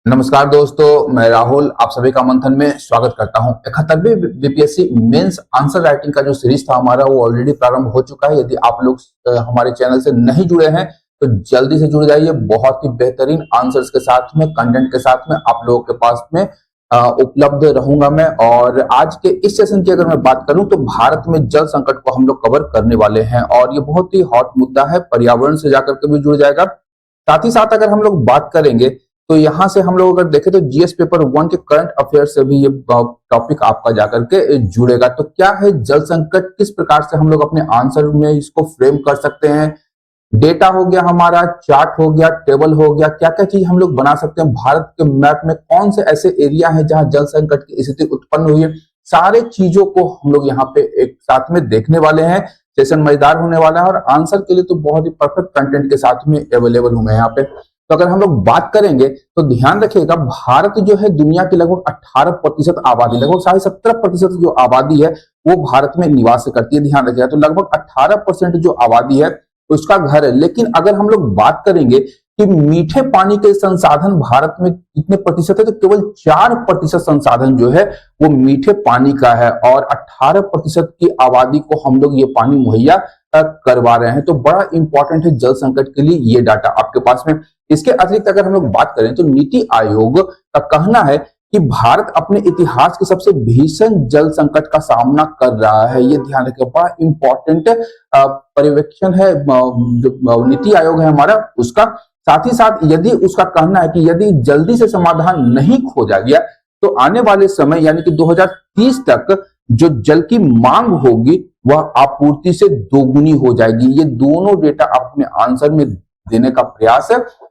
नमस्कार दोस्तों, मैं राहुल आप सभी का मंथन में स्वागत करता हूं। 71वें बीपीएससी मेंस आंसर राइटिंग का जो सीरीज था हमारा वो ऑलरेडी प्रारंभ हो चुका है। यदि आप लोग हमारे चैनल से नहीं जुड़े हैं तो जल्दी से जुड़ जाइए। बहुत ही बेहतरीन आंसर्स के साथ में, कंटेंट के साथ में आप लोगों के पास में उपलब्ध रहूंगा मैं। और आज के इस सेशन की अगर मैं बात करूं तो भारत में जल संकट को हम लोग कवर करने वाले हैं और ये बहुत ही हॉट मुद्दा है, पर्यावरण से जाकर के भी जुड़ जाएगा। साथ ही साथ अगर हम लोग बात करेंगे तो यहां से हम लोग अगर देखें तो जीएस पेपर 1 के करंट अफेयर से भी ये टॉपिक आपका जाकर के जुड़ेगा। तो क्या है जल संकट, किस प्रकार से हम लोग अपने आंसर में इसको फ्रेम कर सकते हैं, डेटा हो गया हमारा, चार्ट हो गया, टेबल हो गया, क्या क्या चीज हम लोग बना सकते हैं, भारत के मैप में कौन से ऐसे एरिया हैं जहां जल संकट की स्थिति उत्पन्न हुई है, सारे चीजों को हम लोग यहाँ पे एक साथ में देखने वाले हैं। सेशन मजेदार होने वाला है और आंसर के लिए तो बहुत ही परफेक्ट कंटेंट के साथ में अवेलेबल हूं मैं यहाँ पे। तो अगर हम लोग बात करेंगे तो ध्यान रखिएगा, भारत जो है दुनिया की लगभग 18% आबादी, लगभग 17.5% जो आबादी है वो भारत में निवास करती है। ध्यान रखिएगा, तो लगभग 18% जो आबादी है उसका घर है। लेकिन अगर हम लोग बात करेंगे कि मीठे पानी के संसाधन भारत में कितने प्रतिशत है, तो केवल 4% संसाधन जो है वो मीठे पानी का है और 18% की आबादी को हम लोग ये पानी मुहैया करवा रहे हैं। तो बड़ा इंपॉर्टेंट है जल संकट के लिए ये डाटा आपके पास में। इसके अतिरिक्त अगर हम लोग बात करें तो नीति आयोग का कहना है कि भारत अपने इतिहास के सबसे भीषण जल संकट का सामना कर रहा है। ये ध्यान रखिए, बड़ा इंपॉर्टेंट पर्यवेक्षण है जो नीति आयोग है हमारा उसका। साथ ही साथ यदि उसका कहना है कि यदि जल्दी से समाधान नहीं खोजा गया तो आने वाले समय यानी कि 2030 तक जो जल की मांग होगी वह आपूर्ति से दोगुनी हो जाएगी। ये दोनों डेटा आप अपने आंसर में देने का प्रयास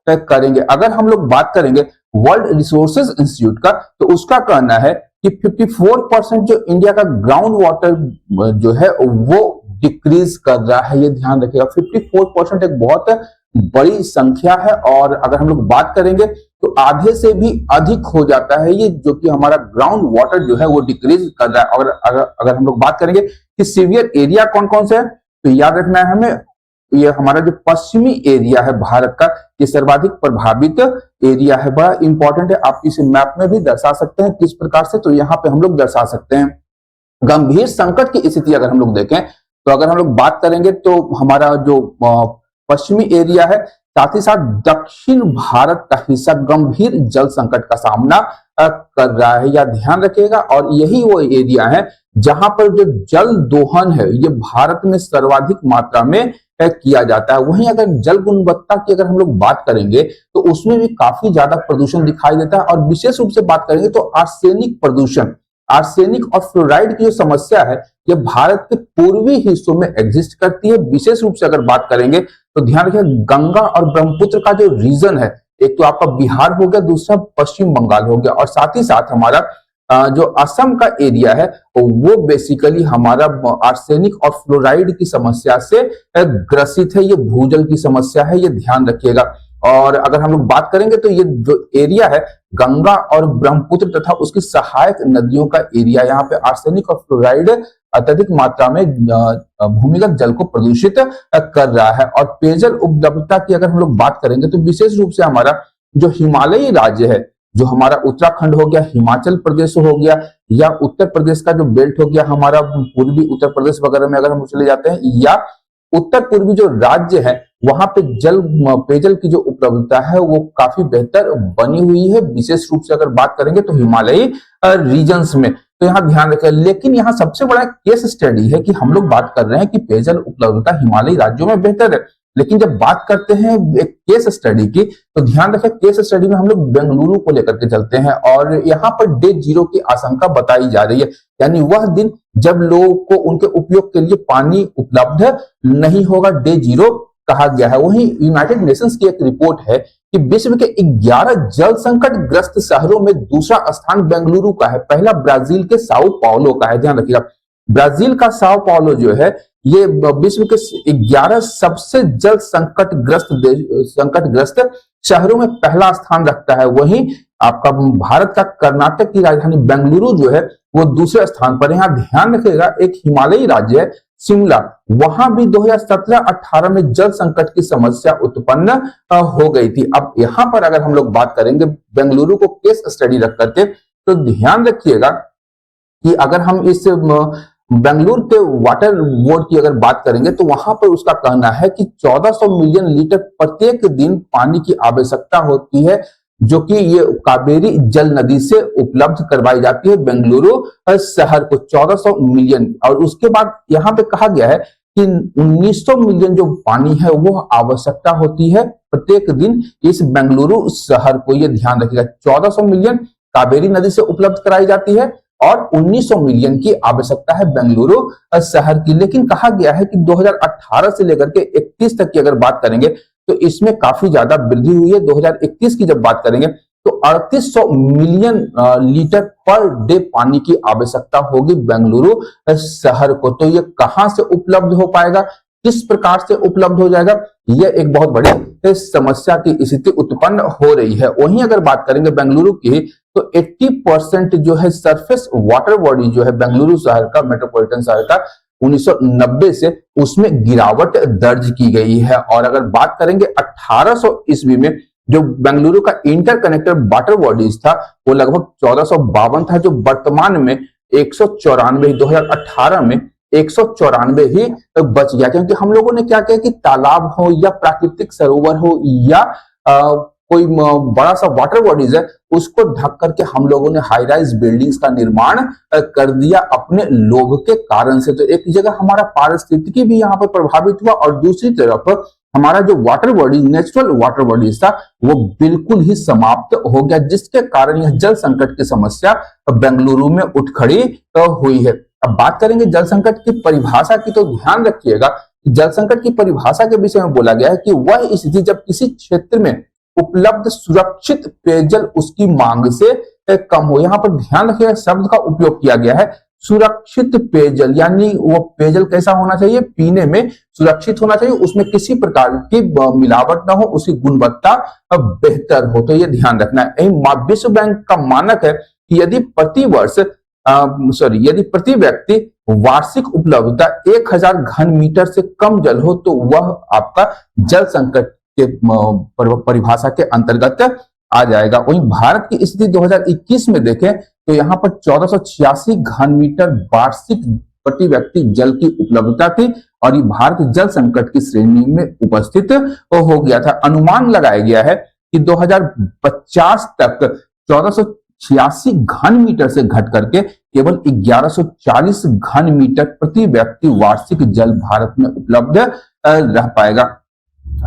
करेंगे। अगर हम लोग बात करेंगे वर्ल्ड रिसोर्सेज इंस्टीट्यूट का तो उसका कहना है कि 54% जो इंडिया का ग्राउंड वाटर जो है वो डिक्रीज कर रहा है। ये ध्यान रखिएगा, 54% एक बहुत बड़ी संख्या है और अगर हम लोग बात करेंगे तो आधे से भी अधिक हो जाता है ये जो कि हमारा ग्राउंड वाटर जो है वो डिक्रीज कर रहा है। अगर हम लोग बात करेंगे कि सीवियर एरिया कौन कौन से है तो याद रखना है हमें, ये हमारा जो पश्चिमी एरिया है भारत का ये सर्वाधिक प्रभावित एरिया है। बड़ा इंपॉर्टेंट है, आप इस मैप में भी दर्शा सकते हैं किस प्रकार से, तो यहाँ पे हम लोग दर्शा सकते हैं। गंभीर संकट की स्थिति अगर हम लोग देखें तो अगर हम लोग बात करेंगे तो हमारा जो पश्चिमी एरिया है, साथ ही साथ दक्षिण भारत का हिस्सा गंभीर जल संकट का सामना कर रहा है, या ध्यान रखिएगा। और यही वो एरिया है जहां पर जो जल दोहन है ये भारत में सर्वाधिक मात्रा में किया जाता है। वहीं अगर जल गुणवत्ता की अगर हम लोग बात करेंगे तो उसमें भी काफी ज्यादा प्रदूषण दिखाई देता है और विशेष रूप से बात करेंगे तो आर्सेनिक प्रदूषण, आर्सेनिक और फ्लोराइड की जो समस्या है ये भारत के पूर्वी हिस्सों में एग्जिस्ट करती है। विशेष रूप से अगर बात करेंगे तो ध्यान रखिए, गंगा और ब्रह्मपुत्र का जो रीजन है, एक तो आपका बिहार हो गया, दूसरा पश्चिम बंगाल हो गया और साथ ही साथ हमारा जो असम का एरिया है वो बेसिकली हमारा आर्सेनिक और फ्लोराइड की समस्या से ग्रसित है। ये भूजल की समस्या है, ये ध्यान रखिएगा। और अगर हम लोग बात करेंगे तो ये जो एरिया है गंगा और ब्रह्मपुत्र तथा उसकी सहायक नदियों का एरिया, यहाँ पे आर्सेनिक और फ्लोराइड अत्यधिक मात्रा में भूमिगत जल को प्रदूषित कर रहा है। और पेयजल उपलब्धता की अगर हम लोग बात करेंगे तो विशेष रूप से हमारा जो हिमालयी राज्य है, जो हमारा उत्तराखंड हो गया, हिमाचल प्रदेश हो गया, या उत्तर प्रदेश का जो बेल्ट हो गया हमारा पूर्वी उत्तर प्रदेश वगैरह में अगर हम चले जाते हैं, या उत्तर पूर्वी जो राज्य है वहां पे पेयजल की जो उपलब्धता है वो काफी बेहतर बनी हुई है। विशेष रूप से अगर बात करेंगे तो हिमालयी रीजन्स में, तो यहाँ ध्यान रखें। लेकिन यहाँ सबसे बड़ा केस स्टडी है कि हम लोग बात कर रहे हैं कि पेयजल उपलब्धता हिमालयी राज्यों में बेहतर है, लेकिन जब बात करते हैं एक केस स्टडी की तो ध्यान रखें केस स्टडी में हम लोग बेंगलुरु को लेकर के चलते हैं और यहाँ पर डे जीरो की आशंका बताई जा रही है, यानी वह दिन जब लोगों को उनके उपयोग के लिए पानी उपलब्ध नहीं होगा, डे जीरो कहा गया है। वहीं यूनाइटेड नेशंस की एक रिपोर्ट है कि विश्व के 11 जल संकट ग्रस्त शहरों में दूसरा स्थान बेंगलुरु का है, पहला ब्राजील के साओ पाउलो का है। ध्यान रखिएगा, ब्राजील का साओ पाउलो जो है ये विश्व के 11 सबसे जल संकटग्रस्त शहरों में पहला स्थान रखता है। वहीं आपका भारत का कर्नाटक की राजधानी बेंगलुरु जो है वो दूसरे स्थान पर है। यहाँ ध्यान रखिएगा, एक हिमालयी राज्य है, शिमला, वहां भी 2017-18 में जल संकट की समस्या उत्पन्न हो गई थी। अब यहां पर अगर हम लोग बात करेंगे बेंगलुरु को केस स्टडी रख करके, तो ध्यान रखिएगा कि अगर हम इस बेंगलुरु के वाटर बोर्ड की अगर बात करेंगे तो वहां पर उसका कहना है कि 1400 मिलियन लीटर प्रत्येक दिन पानी की आवश्यकता होती है, जो कि ये कावेरी जल नदी से उपलब्ध करवाई जाती है बेंगलुरु शहर को 1400 मिलियन। और उसके बाद यहाँ पे कहा गया है कि 1900 मिलियन जो पानी है वो आवश्यकता होती है प्रत्येक दिन इस बेंगलुरु शहर को। ये ध्यान रखिएगा, 1400 मिलियन कावेरी नदी से उपलब्ध कराई जाती है और 1900 मिलियन की आवश्यकता है बेंगलुरु शहर की। लेकिन कहा गया है कि 2018 से लेकर के 31 तक की अगर बात करेंगे तो इसमें काफी ज्यादा वृद्धि हुई है। 2021 की जब बात करेंगे तो 3800 मिलियन लीटर पर डे पानी की आवश्यकता होगी बेंगलुरु शहर को। तो ये कहां से उपलब्ध हो पाएगा, किस प्रकार से उपलब्ध हो जाएगा, यह एक बहुत बड़ी समस्या की स्थिति उत्पन्न हो रही है। वहीं अगर बात करेंगे बेंगलुरु की तो 80% जो है सरफेस वाटर बॉडी जो है बेंगलुरु शहर का, मेट्रोपॉलिटन शहर का 1990 से उसमें गिरावट दर्ज की गई है। और अगर बात करेंगे 1800 ईस्वी में जो बेंगलुरु का इंटरकनेक्टेड वाटर बॉडीज था वो लगभग 1452 था, जो वर्तमान में 194 2018 में 194 ही बच गया। क्योंकि हम लोगों ने क्या किया कि तालाब हो या प्राकृतिक सरोवर हो या कोई बड़ा सा वाटर बॉडीज है उसको ढक करके हम लोगों ने हाई राइज बिल्डिंग्स का निर्माण कर दिया अपने लोभ के कारण से। तो एक जगह हमारा पारिस्थितिकी भी यहाँ पर प्रभावित हुआ और दूसरी तरफ हमारा जो water body, natural water bodies था वो बिल्कुल ही समाप्त हो गया, जिसके कारण यह जल संकट की समस्या बेंगलुरु में उठ खड़ी हुई है। अब बात करेंगे जल संकट की परिभाषा की, तो ध्यान रखिएगा जल संकट की परिभाषा के विषय में बोला गया है कि वह स्थिति जब किसी क्षेत्र में उपलब्ध सुरक्षित पेयजल उसकी मांग से कम हो। यहाँ पर ध्यान रखिएगा शब्द का उपयोग किया गया है सुरक्षित पेयजल, यानी वो पेयजल कैसा होना चाहिए, पीने में सुरक्षित होना चाहिए, उसमें किसी प्रकार की मिलावट ना हो, उसकी गुणवत्ता बेहतर हो। तो ये ध्यान रखना है। विश्व बैंक का मानक है कि यदि प्रति व्यक्ति वार्षिक उपलब्धता 1000 घन मीटर से कम जल हो तो वह आपका जल संकट के परिभाषा के अंतर्गत आ जाएगा। वहीं भारत की स्थिति 2021 में देखें तो यहाँ पर 1486 घन मीटर वार्षिक प्रति व्यक्ति जल की उपलब्धता थी और ये भारत जल संकट की श्रेणी में उपस्थित हो गया था। अनुमान लगाया गया है कि 2050 तक 1486 घन मीटर से घट करके केवल 1140 घन मीटर प्रति व्यक्ति वार्षिक जल भारत में उपलब्ध रह पाएगा।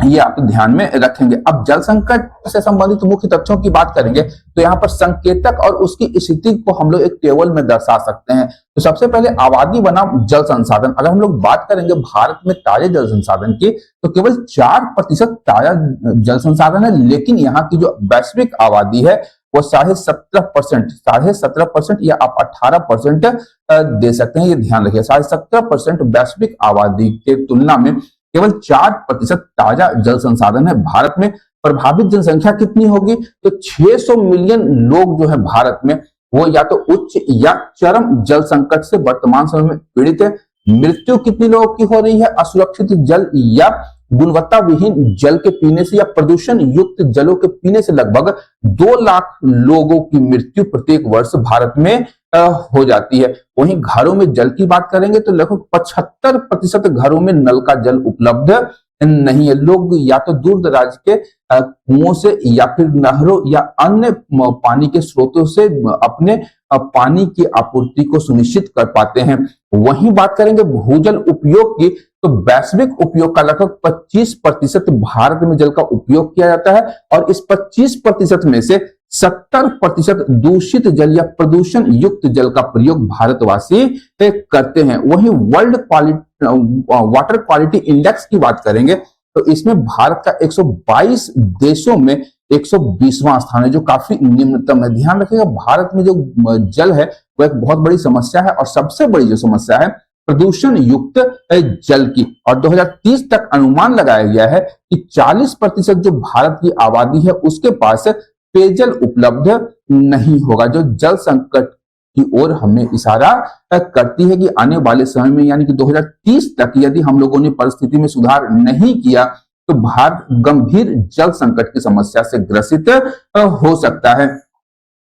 ये आप ध्यान में रखेंगे। अब जल संकट से संबंधित मुख्य तथ्यों की बात करेंगे तो यहाँ पर संकेतक और उसकी स्थिति को हम लोग एक टेबल में दर्शा सकते हैं। तो सबसे पहले आबादी बनाम जल संसाधन। अगर हम लोग बात करेंगे भारत में ताजे जल संसाधन की तो केवल 4% ताजा जल संसाधन है, लेकिन यहाँ की जो वैश्विक आबादी है वो 17.5% या आप 18% दे सकते हैं। ये ध्यान रखिए 17.5% वैश्विक आबादी के तुलना में केवल 4% ताजा जल संसाधन है भारत में। प्रभावित जनसंख्या कितनी होगी तो 600 मिलियन लोग जो है भारत में वो या तो उच्च या चरम जल संकट से वर्तमान समय में पीड़ित है। मृत्यु कितनी लोगों की हो रही है असुरक्षित जल या गुणवत्ता विहीन जल के पीने से या प्रदूषण युक्त जलों के पीने से लगभग 2 लाख लोगों की मृत्यु प्रत्येक वर्ष भारत में हो जाती है। वहीं घरों में जल की बात करेंगे तो लगभग 75% घरों में नल का जल उपलब्ध नहीं है। लोग या तो दूर दराज के कुओं से या फिर नहरों या अन्य पानी के स्रोतों से अपने पानी की आपूर्ति को सुनिश्चित कर पाते हैं। वहीं बात करेंगे भूजल उपयोग की तो वैश्विक उपयोग का लगभग 25% भारत में जल का उपयोग किया जाता है और इस 25% में से 70% दूषित जल या प्रदूषण युक्त जल का प्रयोग भारतवासी करते हैं। वहीं वर्ल्ड वाटर क्वालिटी इंडेक्स की बात करेंगे तो इसमें भारत का 122 देशों में 120वां स्थान है, जो काफी निम्नतम है। ध्यान रखिएगा भारत में जो जल है वो एक बहुत बड़ी समस्या है और सबसे बड़ी जो समस्या है प्रदूषण युक्त जल की। और 2030 तक अनुमान लगाया गया है कि 40% जो भारत की आबादी है उसके पास पेयजल उपलब्ध नहीं होगा। जो जल संकट की ओर हमें इशारा करती है कि आने वाले समय में यानी कि 2030 तक यदि हम लोगों ने परिस्थिति में सुधार नहीं किया तो भारत गंभीर जल संकट की समस्या से ग्रसित हो सकता है।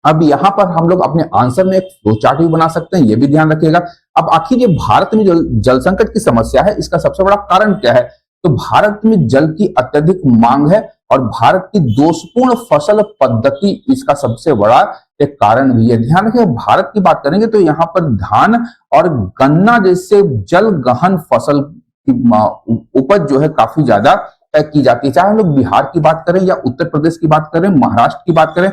अब यहाँ पर हम लोग अपने आंसर में एक फ्लो चार्ट भी बना सकते हैं, ये भी ध्यान रखिएगा। अब आखिर ये भारत में जो जल संकट की समस्या है, इसका सबसे बड़ा कारण क्या है? तो भारत में जल की अत्यधिक मांग है और भारत की दोषपूर्ण फसल पद्धति इसका सबसे बड़ा एक कारण भी है। ध्यान रखें, भारत की बात करेंगे तो यहाँ पर धान और गन्ना जैसे जल गहन फसल की उपज जो है काफी ज्यादा की जाती है। चाहे हम लोग बिहार की बात करें या उत्तर प्रदेश की बात करें, महाराष्ट्र की बात करें,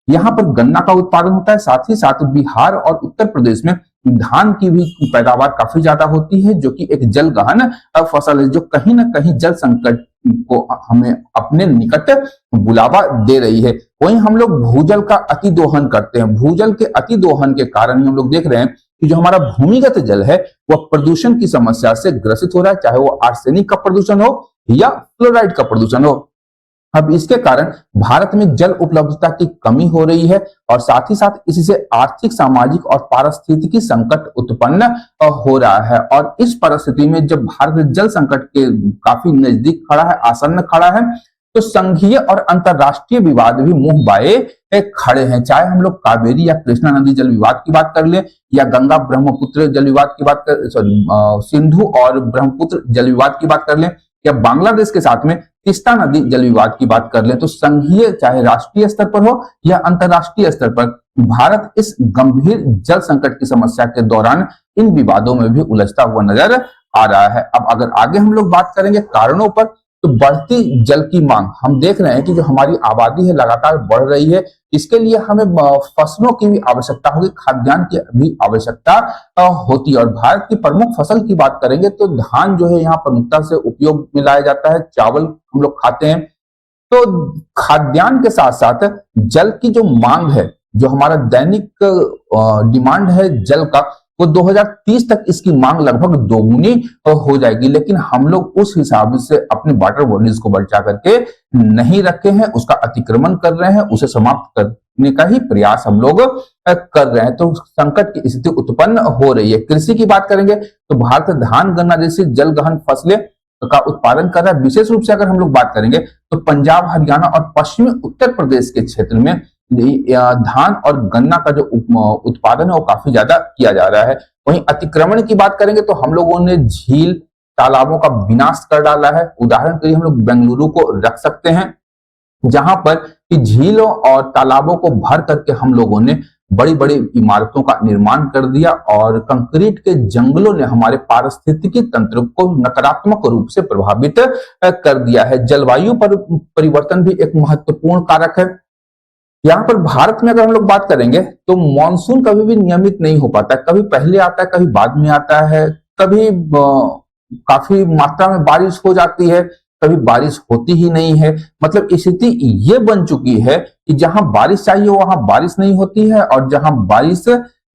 यहाँ पर गन्ना का उत्पादन होता है। साथ ही साथ बिहार और उत्तर प्रदेश में धान की भी पैदावार काफी ज्यादा होती है, जो कि एक जल गहन फसल है, जो कहीं ना कहीं जल संकट को हमें अपने निकट बुलावा दे रही है। वहीं हम लोग भूजल का अतिदोहन करते हैं। भूजल के अतिदोहन के कारण हम लोग देख रहे हैं कि जो हमारा भूमिगत जल है वह प्रदूषण की समस्या से ग्रसित हो रहा है, चाहे वो आर्सेनिक का प्रदूषण हो या फ्लोराइड का प्रदूषण हो। अब इसके कारण भारत में जल उपलब्धता की कमी हो रही है और साथ ही साथ इससे आर्थिक, सामाजिक और पारिस्थितिकी संकट उत्पन्न हो रहा है। और इस परिस्थिति में जब भारत जल संकट के काफी नजदीक खड़ा है, आसन्न खड़ा है, तो संघीय और अंतरराष्ट्रीय विवाद भी मुंह बाए खड़े हैं। चाहे हम लोग कावेरी या कृष्णा नदी जल विवाद की बात कर लें या गंगा ब्रह्मपुत्र जल विवाद की बात कर सिंधु और ब्रह्मपुत्र जल विवाद की बात कर लें या बांग्लादेश के साथ में तीस्ता नदी जल विवाद की बात कर लें, तो संघीय चाहे राष्ट्रीय स्तर पर हो या अंतरराष्ट्रीय स्तर पर भारत इस गंभीर जल संकट की समस्या के दौरान इन विवादों में भी उलझता हुआ नजर आ रहा है। अब अगर आगे हम लोग बात करेंगे कारणों पर, तो बढ़ती जल की मांग हम देख रहे हैं कि जो हमारी आबादी है लगातार बढ़ रही है। इसके लिए हमें फसलों की भी आवश्यकता होगी, खाद्यान्न की भी आवश्यकता होती है। और भारत की प्रमुख फसल की बात करेंगे तो धान जो है यहाँ प्रमुखता से उपयोग में लाया जाता है, चावल हम लोग खाते हैं। तो खाद्यान्न के साथ साथ जल की जो मांग है, जो हमारा दैनिक डिमांड है जल का, वो 2030 तक इसकी मांग लगभग दोगुनी हो जाएगी। लेकिन हम लोग उस हिसाब से अपने वाटर बॉडीज को बचा करके नहीं रखे हैं, उसका अतिक्रमण कर रहे हैं, उसे समाप्त करने का ही प्रयास हम लोग कर रहे हैं। तो संकट की स्थिति उत्पन्न हो रही है। कृषि की बात करेंगे तो भारत धान, गन्ना जैसी जल गहन फसलें का उत्पादन कर रहा है। विशेष रूप से अगर हम लोग बात करेंगे तो पंजाब, हरियाणा और पश्चिमी उत्तर प्रदेश के क्षेत्र में धान और गन्ना का जो उत्पादन है वो काफी ज्यादा किया जा रहा है। वहीं अतिक्रमण की बात करेंगे तो हम लोगों ने झील, तालाबों का विनाश कर डाला है। उदाहरण के लिए हम लोग बेंगलुरु को रख सकते हैं, जहां पर कि झीलों और तालाबों को भर करके हम लोगों ने बड़ी बड़ी इमारतों का निर्माण कर दिया और कंक्रीट के जंगलों ने हमारे पारिस्थितिकी तंत्र को नकारात्मक रूप से प्रभावित कर दिया है। जलवायु पर परिवर्तन भी एक महत्वपूर्ण कारक है। यहाँ पर भारत में अगर हम लोग बात करेंगे तो मॉनसून कभी भी नियमित नहीं हो पाता है, कभी पहले आता है, कभी बाद में आता है, कभी काफी मात्रा में बारिश हो जाती है, कभी बारिश होती ही नहीं है। मतलब स्थिति ये बन चुकी है कि जहां बारिश चाहिए वहां बारिश नहीं होती है और जहां बारिश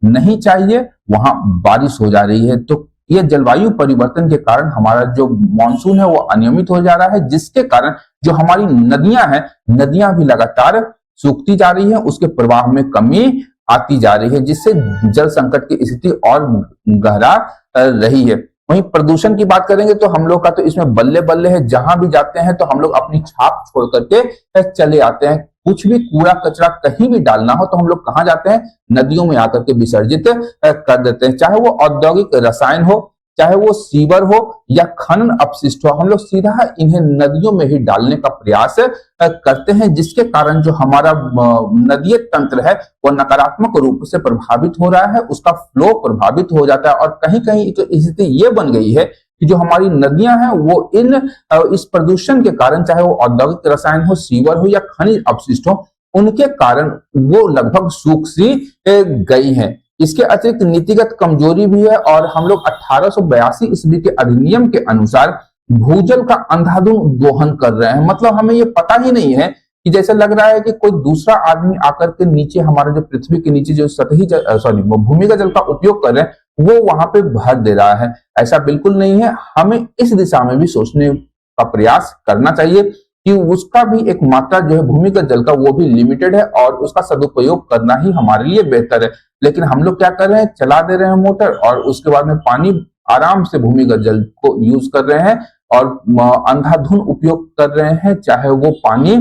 नहीं चाहिए वहां बारिश हो जा रही है। तो ये जलवायु परिवर्तन के कारण हमारा जो मॉनसून है वो अनियमित हो जा रहा है, जिसके कारण जो हमारी नदियां हैं, नदियां भी लगातार सूखती जा रही है, उसके प्रवाह में कमी आती जा रही है, जिससे जल संकट की स्थिति और गहरा रही है। वहीं प्रदूषण की बात करेंगे तो हम लोग का तो इसमें बल्ले बल्ले है। जहां भी जाते हैं तो हम लोग अपनी छाप छोड़ करके चले आते हैं। कुछ भी कूड़ा कचरा कहीं भी डालना हो तो हम लोग कहाँ जाते हैं? नदियों में आकर के विसर्जित कर देते हैं। चाहे वो औद्योगिक रसायन हो, चाहे वो सीवर हो या खनन अपशिष्ट हो, हम लोग सीधा इन्हें नदियों में ही डालने का प्रयास करते हैं, जिसके कारण जो हमारा नदीय तंत्र है वो नकारात्मक रूप से प्रभावित हो रहा है, उसका फ्लो प्रभावित हो जाता है। और कहीं कहीं तो स्थिति ये बन गई है कि जो हमारी नदियां हैं वो इस प्रदूषण के कारण, चाहे वो औद्योगिक रसायन हो, सीवर हो या खनिज अपशिष्ट हो, उनके कारण वो लगभग सूख सी गई हैं। इसके अतिरिक्त नीतिगत कमजोरी भी है और हम लोग 1882 ईस्वी के अधिनियम के अनुसार भूजल का अंधाधुंध दोहन कर रहे हैं। मतलब हमें ये पता ही नहीं है कि जैसे लग रहा है कि कोई दूसरा आदमी आकर के नीचे, हमारे जो पृथ्वी के नीचे जो भूमिगत जल का उपयोग कर रहे हैं वो वहां पे भर दे रहा है। ऐसा बिल्कुल नहीं है। हमें इस दिशा में भी सोचने का प्रयास करना चाहिए। कि उसका भी एक मात्रा जो है भूमिगत जल का वो भी लिमिटेड है और उसका सदुपयोग करना ही हमारे लिए बेहतर है। लेकिन हम लोग क्या कर रहे हैं, चला दे रहे हैं मोटर और उसके बाद में पानी आराम से भूमिगत जल को यूज कर रहे हैं और अंधाधुन उपयोग कर रहे हैं, चाहे वो पानी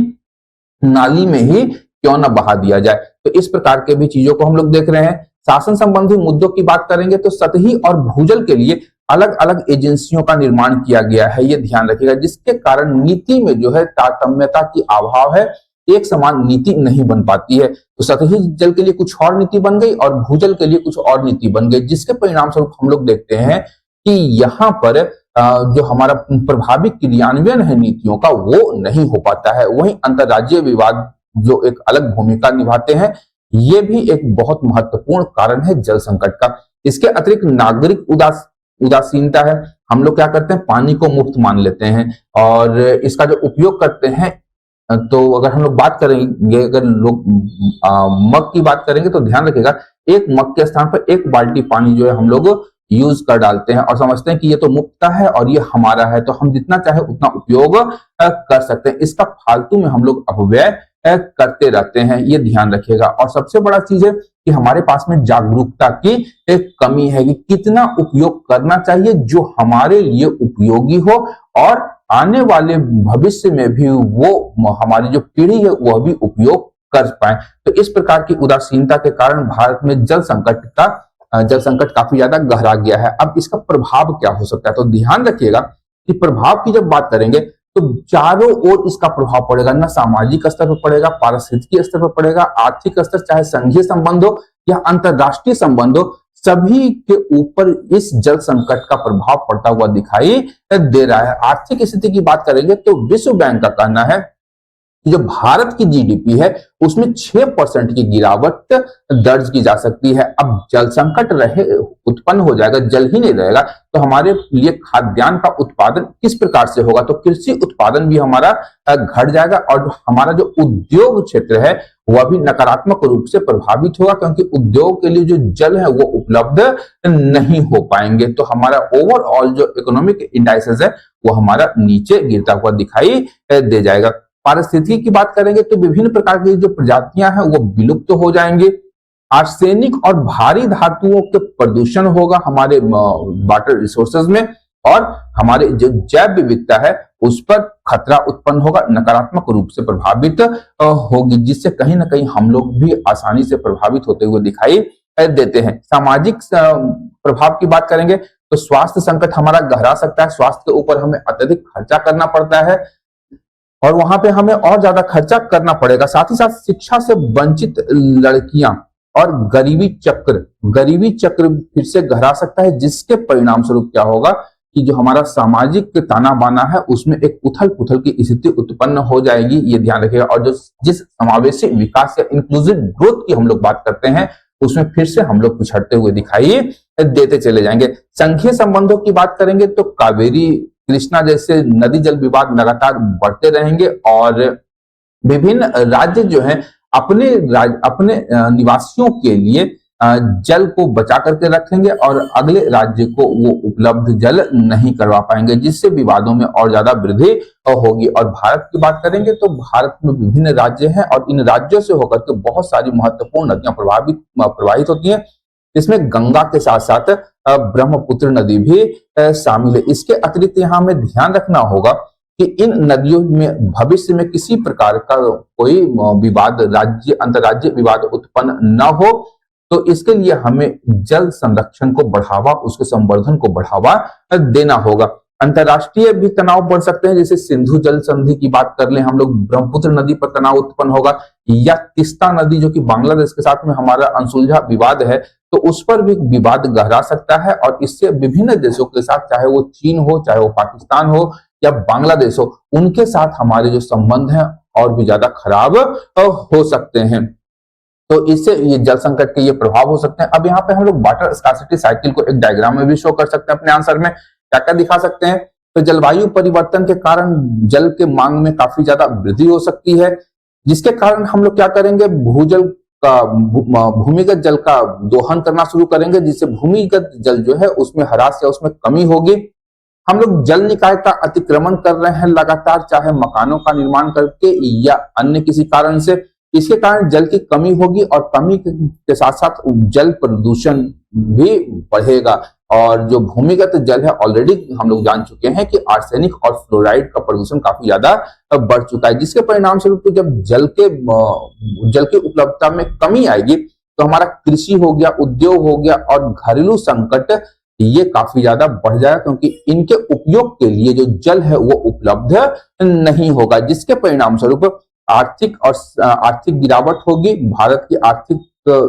नाली में ही क्यों ना बहा दिया जाए। तो इस प्रकार के भी चीजों को हम लोग देख रहे हैं। शासन संबंधी मुद्दों की बात करेंगे तो सतही और भूजल के लिए अलग अलग एजेंसियों का निर्माण किया गया है, ये ध्यान रखिएगा, जिसके कारण नीति में जो है तारतम्यता की अभाव है, एक समान नीति नहीं बन पाती है। तो सतही जल के लिए कुछ और नीति बन गई और भूजल के लिए कुछ और नीति बन गई, जिसके परिणाम स्वरूप हम लोग देखते हैं कि यहाँ पर जो हमारा प्रभावी क्रियान्वयन है नीतियों का वो नहीं हो पाता है। वहीं अंतर्राज्यीय विवाद जो एक अलग भूमिका निभाते हैं, ये भी एक बहुत महत्वपूर्ण कारण है जल संकट का। इसके अतिरिक्त नागरिक उदासीनता है। हम लोग क्या करते हैं, पानी को मुफ्त मान लेते हैं और इसका जो उपयोग करते हैं, तो अगर हम लोग बात करेंगे, अगर लोग मग की बात करेंगे तो ध्यान रखिएगा, एक मग के स्थान पर एक बाल्टी पानी जो है हम लोग यूज कर डालते हैं और समझते हैं कि ये तो मुफ्त है और ये हमारा है, तो हम जितना चाहे उतना उपयोग कर सकते हैं। इसका फालतू में हम लोग अपव्यय करते रहते हैं, ये ध्यान रखिएगा। और सबसे बड़ा चीज है कि हमारे पास में जागरूकता की एक कमी है कि कितना उपयोग करना चाहिए जो हमारे लिए उपयोगी हो और आने वाले भविष्य में भी वो हमारी जो पीढ़ी है वह भी उपयोग कर पाए। तो इस प्रकार की उदासीनता के कारण भारत में जल संकट काफी ज्यादा गहरा गया है। अब इसका प्रभाव क्या हो सकता है, तो ध्यान रखिएगा कि प्रभाव की जब बात करेंगे तो चारों ओर इसका प्रभाव पड़ेगा, ना सामाजिक स्तर पर पड़ेगा, पारिस्थितिक स्तर पर पड़ेगा, आर्थिक स्तर, चाहे संघीय संबंध हो या अंतरराष्ट्रीय संबंध हो, सभी के ऊपर इस जल संकट का प्रभाव पड़ता हुआ दिखाई दे रहा है। आर्थिक स्थिति की बात करेंगे तो विश्व बैंक का कहना है जो भारत की जीडीपी है उसमें 6% की गिरावट दर्ज की जा सकती है। अब जल संकट उत्पन्न हो जाएगा, जल ही नहीं रहेगा, तो हमारे लिए खाद्यान्न का उत्पादन किस प्रकार से होगा, तो कृषि उत्पादन भी हमारा घट जाएगा और हमारा जो उद्योग क्षेत्र है वह भी नकारात्मक रूप से प्रभावित होगा, क्योंकि उद्योग के लिए जो जल है वो उपलब्ध नहीं हो पाएंगे। तो हमारा ओवरऑल जो इकोनॉमिक इंडाइसेस है वो हमारा नीचे गिरता हुआ दिखाई दे जाएगा। पारिस्थितिकी की बात करेंगे तो विभिन्न प्रकार की जो प्रजातियां हैं वो विलुप्त हो जाएंगे। आर्सेनिक और भारी धातुओं के प्रदूषण होगा हमारे वाटर रिसोर्सेज में और हमारे जो जैव विविधता है उस पर खतरा उत्पन्न होगा, नकारात्मक रूप से प्रभावित होगी, जिससे कहीं ना कहीं हम लोग भी आसानी से प्रभावित होते हुए दिखाई देते हैं। सामाजिक प्रभाव की बात करेंगे तो स्वास्थ्य संकट हमारा गहरा सकता है। स्वास्थ्य के ऊपर हमें अत्यधिक खर्चा करना पड़ता है और वहां पे हमें और ज्यादा खर्चा करना पड़ेगा। साथ ही साथ शिक्षा से वंचित लड़कियां और गरीबी चक्र फिर से गहरा सकता है, जिसके परिणाम स्वरूप क्या होगा कि जो हमारा सामाजिक ताना बाना है उसमें एक उथल पुथल की स्थिति उत्पन्न हो जाएगी, ये ध्यान रखिएगा। और जो जिस समावेशी विकास या इंक्लूसिव ग्रोथ की हम लोग बात करते हैं उसमें फिर से हम लोग पिछड़ते हुए दिखाई देते चले जाएंगे। संघीय संबंधों की बात करेंगे तो कावेरी कृष्णा जैसे नदी जल विवाद लगातार बढ़ते रहेंगे और विभिन्न राज्य जो हैं अपने निवासियों के लिए जल को बचा करके रखेंगे और अगले राज्य को वो उपलब्ध जल नहीं करवा पाएंगे, जिससे विवादों में और ज्यादा वृद्धि होगी। और भारत की बात करेंगे तो भारत में विभिन्न राज्य हैं और इन राज्यों से होकर के बहुत सारी महत्वपूर्ण नदियां प्रवाहित होती हैं, इसमें गंगा के साथ साथ ब्रह्मपुत्र नदी भी शामिल है। इसके अतिरिक्त यहाँ हमें ध्यान रखना होगा कि इन नदियों में भविष्य में किसी प्रकार का कोई विवाद अंतर्राज्यीय विवाद उत्पन्न न हो, तो इसके लिए हमें जल संरक्षण को बढ़ावा, उसके संवर्धन को बढ़ावा देना होगा। अंतरराष्ट्रीय भी तनाव बढ़ सकते हैं, जैसे सिंधु जल संधि की बात कर लें हम लोग, ब्रह्मपुत्र नदी पर तनाव उत्पन्न होगा, या तीस्ता नदी जो कि बांग्लादेश के साथ में हमारा अनसुलझा विवाद है, तो उस पर भी विवाद गहरा सकता है और इससे विभिन्न देशों के साथ, चाहे वो चीन हो, चाहे वो पाकिस्तान हो या बांग्लादेश हो, उनके साथ हमारे जो संबंध हैं और भी ज्यादा खराब हो सकते हैं। तो इससे ये जल संकट के ये प्रभाव हो सकते हैं। अब यहाँ पे हम लोग वाटर स्कार्सिटी साइकिल को एक डायग्राम में भी शो कर सकते हैं अपने आंसर में। क्या क्या दिखा सकते हैं, तो जलवायु परिवर्तन के कारण जल के मांग में काफी ज्यादा वृद्धि हो सकती है, जिसके कारण हम लोग क्या करेंगे, भूमिगत जल का दोहन करना शुरू करेंगे, जिससे भूमिगत जल जो है उसमें ह्रास या उसमें कमी होगी। हम लोग जल निकाय का अतिक्रमण कर रहे हैं लगातार, चाहे मकानों का निर्माण करके या अन्य किसी कारण से। इसके कारण जल की कमी होगी और कमी के साथ साथ जल प्रदूषण भी बढ़ेगा। और जो भूमिगत जल है, ऑलरेडी हम लोग जान चुके हैं कि आर्सेनिक और फ्लोराइड का प्रदूषण काफी ज्यादा बढ़ चुका है, जिसके परिणाम स्वरूप जब जल की उपलब्धता में कमी आएगी तो हमारा कृषि हो गया, उद्योग हो गया और घरेलू संकट ये काफी ज्यादा बढ़ जाएगा, क्योंकि इनके उपयोग के लिए जो जल है वो उपलब्ध नहीं होगा, जिसके परिणाम स्वरूप आर्थिक गिरावट होगी। भारत की आर्थिक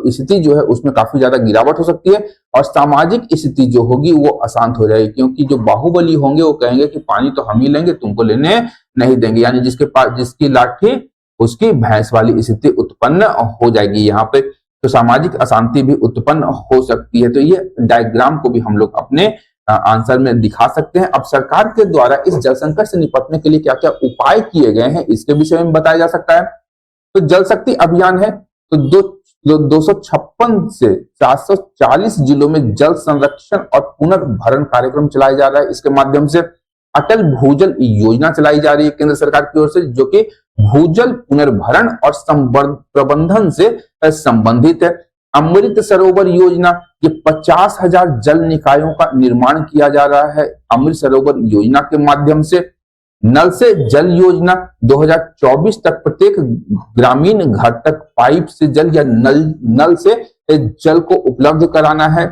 स्थिति जो है उसमें काफी ज्यादा गिरावट हो सकती है और सामाजिक स्थिति जो होगी वो अशांत हो जाएगी, क्योंकि जो बाहुबली होंगे वो कहेंगे कि पानी तो हम ही लेंगे, तुमको लेने नहीं देंगे। यानी जिसके पास जिसकी लाठी उसकी भैंस वाली स्थिति उत्पन्न हो जाएगी यहाँ पे। तो सामाजिक अशांति भी उत्पन्न हो सकती है। तो ये डायग्राम को भी हम लोग अपने आंसर में दिखा सकते हैं। अब सरकार के द्वारा इस जल संकट से निपटने के लिए क्या क्या उपाय किए गए हैं इसके विषय में बताया जा सकता है। तो जल शक्ति अभियान है, तो 256 से 740 जिलों में जल संरक्षण और पुनर्भरण कार्यक्रम चलाया जा रहा है। इसके माध्यम से अटल भूजल योजना चलाई जा रही है केंद्र सरकार की ओर से, जो कि भूजल पुनर्भरण और प्रबंधन से संबंधित है। अमृत सरोवर योजना, ये 50,000 जल निकायों का निर्माण किया जा रहा है अमृत सरोवर योजना के माध्यम से। नल से जल योजना 2024 तक प्रत्येक ग्रामीण घर तक पाइप से जल या नल से जल को उपलब्ध कराना है,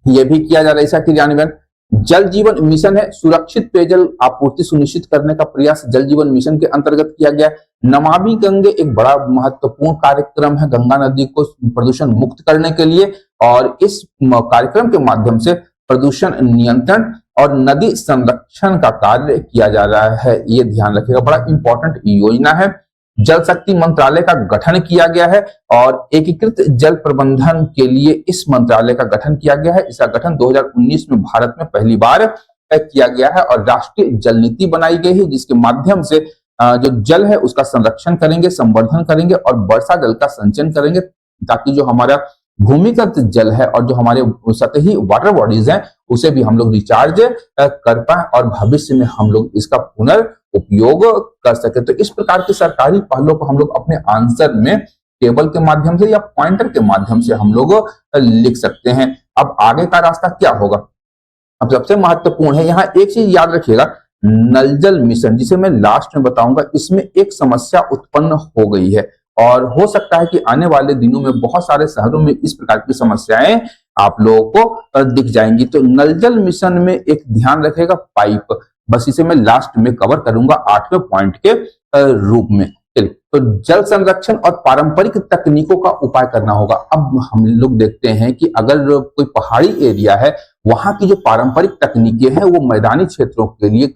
यह भी किया जा रहा है इसका क्रियान्वयन। जल जीवन मिशन है, सुरक्षित पेयजल आपूर्ति सुनिश्चित करने का प्रयास जल जीवन मिशन के अंतर्गत किया गया। नमामि गंगे एक बड़ा महत्वपूर्ण कार्यक्रम है गंगा नदी को प्रदूषण मुक्त करने के लिए, और इस कार्यक्रम के माध्यम से प्रदूषण नियंत्रण और नदी संरक्षण का कार्य किया जा रहा है, ये ध्यान रखिएगा, बड़ा इंपॉर्टेंट योजना है। जल शक्ति मंत्रालय का गठन किया गया है और एकीकृत जल प्रबंधन के लिए इस मंत्रालय का गठन किया गया है। इसका गठन 2019 में भारत में पहली बार किया गया है और राष्ट्रीय जल नीति बनाई गई है, जिसके माध्यम से जो जल है उसका संरक्षण करेंगे, संवर्धन करेंगे और वर्षा जल का संचयन करेंगे, ताकि जो हमारा भूमिगत जल है और जो हमारे सतही वाटर बॉडीज हैं उसे भी हम लोग रिचार्ज कर पाए और भविष्य में हम लोग इसका पुनर्उपयोग कर सके। तो इस प्रकार की सरकारी पहलों को हम लोग अपने आंसर में टेबल के माध्यम से या पॉइंटर के माध्यम से हम लोग लिख सकते हैं। अब आगे का रास्ता क्या होगा? अब सबसे महत्वपूर्ण है, यहाँ एक चीज याद रखिएगा, नल जल मिशन जिसे मैं लास्ट में बताऊंगा, इसमें एक समस्या उत्पन्न हो गई है और हो सकता है कि आने वाले दिनों में बहुत सारे शहरों में इस प्रकार की समस्याएं आप लोगों को दिख जाएंगी। तो नल जल मिशन में एक ध्यान रखेगा पाइप, बस इसे मैं लास्ट में कवर करूंगा 8वें पॉइंट के रूप में। तो जल संरक्षण और पारंपरिक तकनीकों का उपाय करना होगा। अब हम लोग देखते हैं कि अगर कोई पहाड़ी एरिया है, वहां की जो पारंपरिक तकनीकें हैं वो मैदानी क्षेत्रों के लिए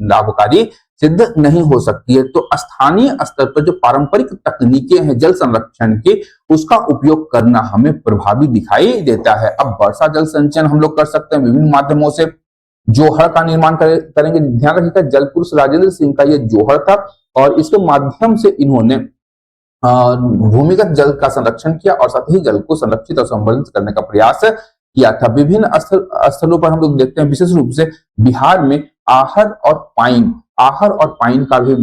लाभकारी सिद्ध नहीं हो सकती है। तो स्थानीय स्तर पर जो पारंपरिक तकनीकें हैं जल संरक्षण की, उसका उपयोग करना हमें प्रभावी दिखाई देता है। अब वर्षा जल संचयन हम लोग कर सकते हैं विभिन्न माध्यमों से। जोहड़ का निर्माण करेंगे, ध्यान रखिएगा जल पुरुष राजेंद्र सिंह का ये जोहड़ था और इसके माध्यम से इन्होंने भूमिगत जल का संरक्षण किया और साथ ही जल को संरक्षित और संवर्धित करने का प्रयास किया था। विभिन्न स्थलों पर हम लोग देखते हैं, विशेष रूप से बिहार में आहर और पाइन का भी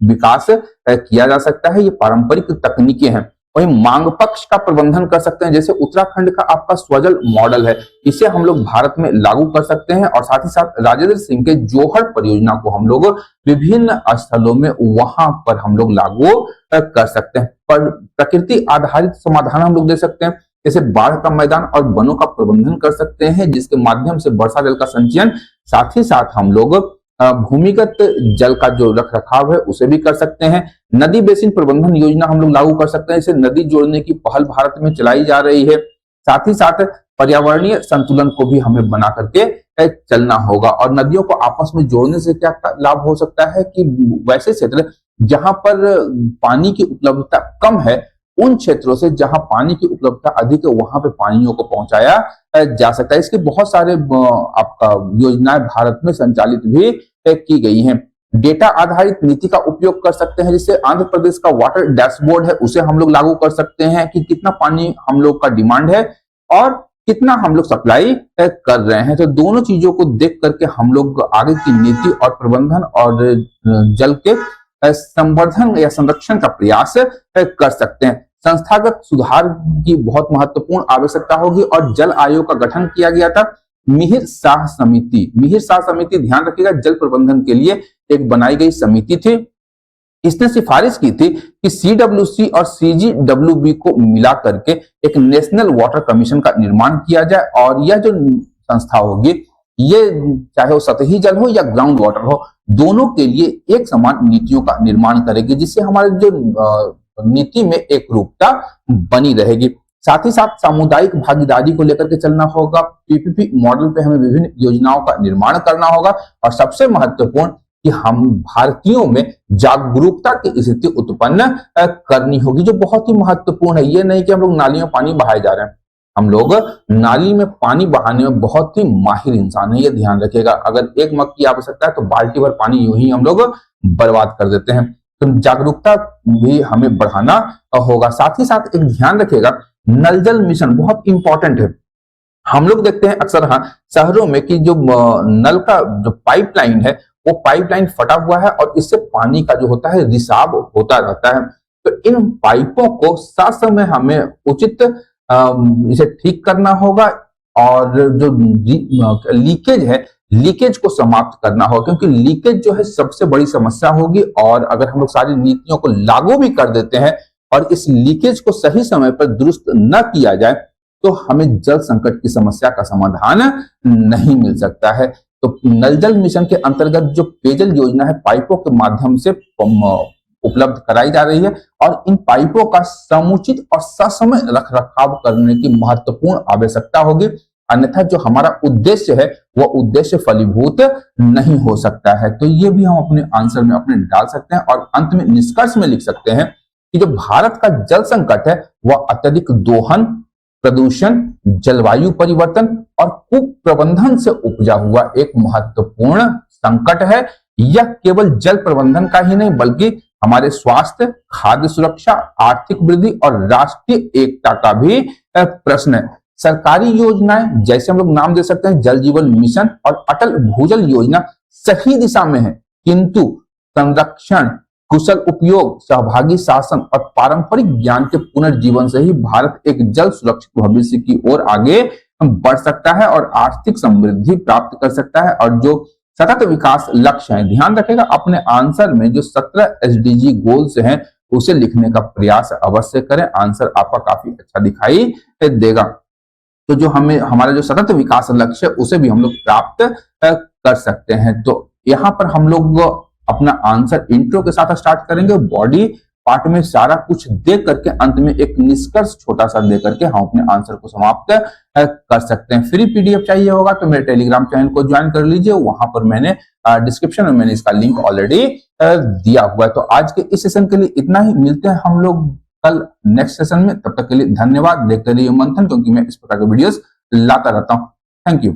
विकास किया जा सकता है। ये पारंपरिक तकनीकें हैं। वहीं मांग पक्ष का प्रबंधन कर सकते हैं, जैसे उत्तराखंड का आपका स्वजल मॉडल है, इसे हम लोग भारत में लागू कर सकते हैं और साथ ही साथ राजेंद्र सिंह के जोहड़ परियोजना को हम लोग विभिन्न स्थलों में वहां पर हम लोग लागू कर सकते हैं। पर प्रकृति आधारित समाधान हम लोग दे सकते हैं, जैसे बाढ़ का मैदान और वनों का प्रबंधन कर सकते हैं, जिसके माध्यम से वर्षा जल का संचयन, साथ ही साथ हम लोग भूमिगत जल का जो रख रखाव है उसे भी कर सकते हैं। नदी बेसिन प्रबंधन योजना हम लोग लागू कर सकते हैं, इसे नदी जोड़ने की पहल भारत में चलाई जा रही है। साथ ही साथ पर्यावरणीय संतुलन को भी हमें बना करके चलना होगा और नदियों को आपस में जोड़ने से क्या लाभ हो सकता है कि वैसे क्षेत्र जहां पर पानी की उपलब्धता कम है, उन क्षेत्रों से जहां पानी की उपलब्धता अधिक है वहां पे पानियों को पहुंचाया जा सकता है। इसके बहुत सारे आपका योजनाएं भारत में संचालित भी की गई हैं। डेटा आधारित नीति का उपयोग कर सकते हैं, जिससे आंध्र प्रदेश का वाटर डैशबोर्ड है उसे हम लोग लागू कर सकते हैं कि कितना पानी हम लोग का डिमांड है और कितना हम लोग सप्लाई कर रहे हैं। तो दोनों चीजों को देख करके हम लोग आगे की नीति और प्रबंधन और जल के संवर्धन या संरक्षण का प्रयास कर सकते हैं। संस्थागत सुधार की बहुत महत्वपूर्ण आवश्यकता होगी और जल आयोग का गठन किया गया था। मिहिर शाह समिति ध्यान रखिएगा, जल प्रबंधन के लिए एक बनाई गई समिति थी। इसने सिफारिश की थी कि CWC और CGWB को मिला करके एक नेशनल वाटर कमीशन का निर्माण किया जाए और यह जो संस्था होगी, ये चाहे वो सतही जल हो या ग्राउंड वाटर हो, दोनों के लिए एक समान नीतियों का निर्माण करेगी, जिससे हमारे जो नीति में एक रूपता बनी रहेगी। साथ ही साथ सामुदायिक भागीदारी को लेकर के चलना होगा। PPP मॉडल पे हमें विभिन्न योजनाओं का निर्माण करना होगा और सबसे महत्वपूर्ण कि हम भारतीयों में जागरूकता की स्थिति उत्पन्न करनी होगी, जो बहुत ही महत्वपूर्ण है। ये नहीं कि हम लोग नाली में पानी बहाए जा रहे हैं, हम लोग नाली में पानी बहाने में बहुत ही माहिर इंसान है, ये ध्यान रखिएगा। अगर एक मग की आवश्यकता है तो बाल्टी भर पानी यूं ही हम लोग बर्बाद कर देते हैं। तो जागरूकता भी हमें बढ़ाना होगा। साथ ही साथ एक ध्यान रखिएगा, नल जल मिशन बहुत इंपॉर्टेंट है। हम लोग देखते हैं अक्सर शहरों में कि जो नल का जो पाइपलाइन है वो पाइपलाइन फटा हुआ है और इससे पानी का जो होता है रिसाव होता रहता है। तो इन पाइपों को ससमय हमें उचित इसे ठीक करना होगा और जो लीकेज है, लीकेज को समाप्त करना होगा, क्योंकि लीकेज जो है सबसे बड़ी समस्या होगी। और अगर हम लोग सारी नीतियों को लागू भी कर देते हैं और इस लीकेज को सही समय पर दुरुस्त न किया जाए तो हमें जल संकट की समस्या का समाधान नहीं मिल सकता है। तो नल जल मिशन के अंतर्गत जो पेयजल योजना है पाइपों के माध्यम से उपलब्ध कराई जा रही है और इन पाइपों का समुचित और ससमय रखरखाव करने की महत्वपूर्ण आवश्यकता होगी, अन्यथा जो हमारा उद्देश्य है वह उद्देश्य फलीभूत नहीं हो सकता है। तो ये भी हम अपने आंसर में अपने डाल सकते हैं और अंत में निष्कर्ष में लिख सकते हैं कि जो भारत का जल संकट है वह अत्यधिक दोहन, प्रदूषण, जलवायु परिवर्तन और कुप्रबंधन से उपजा हुआ एक महत्वपूर्ण संकट है। यह केवल जल प्रबंधन का ही नहीं बल्कि हमारे स्वास्थ्य, खाद्य सुरक्षा, आर्थिक वृद्धि और राष्ट्रीय एकता का भी प्रश्न है। सरकारी योजनाएं जैसे हम लोग नाम दे सकते हैं जल जीवन मिशन और अटल भूजल योजना सही दिशा में है, किंतु संरक्षण, कुशल उपयोग, सहभागी शासन और पारंपरिक ज्ञान के पुनर्जीवन से ही भारत एक जल सुरक्षित भविष्य की ओर आगे बढ़ सकता है और आर्थिक समृद्धि प्राप्त कर सकता है। और जो सतत विकास लक्ष्य है, ध्यान रखेगा अपने आंसर में जो 17 SDG गोल्स हैं उसे लिखने का प्रयास अवश्य करें, आंसर आपका काफी अच्छा दिखाई देगा। तो जो हमें हमारा जो सतत विकास लक्ष्य है उसे भी हम लोग प्राप्त कर सकते हैं। तो यहाँ पर हम लोग अपना आंसर इंट्रो के साथ स्टार्ट करेंगे, बॉडी पार्ट में सारा कुछ दे करके अंत में एक निष्कर्ष छोटा सा दे करके हम अपने आंसर को समाप्त कर सकते हैं। फ्री PDF चाहिए होगा तो मेरे टेलीग्राम चैनल को ज्वाइन कर लीजिए, वहां पर मैंने डिस्क्रिप्शन में मैंने इसका लिंक ऑलरेडी दिया हुआ है। तो आज के इस सेशन के लिए इतना ही, मिलते हैं हम लोग कल नेक्स्ट सेशन में। तब तक के लिए धन्यवाद, देखते रहिए मंथन, क्योंकि मैं इस प्रकार के वीडियोस लाता रहता हूँ। Thank you.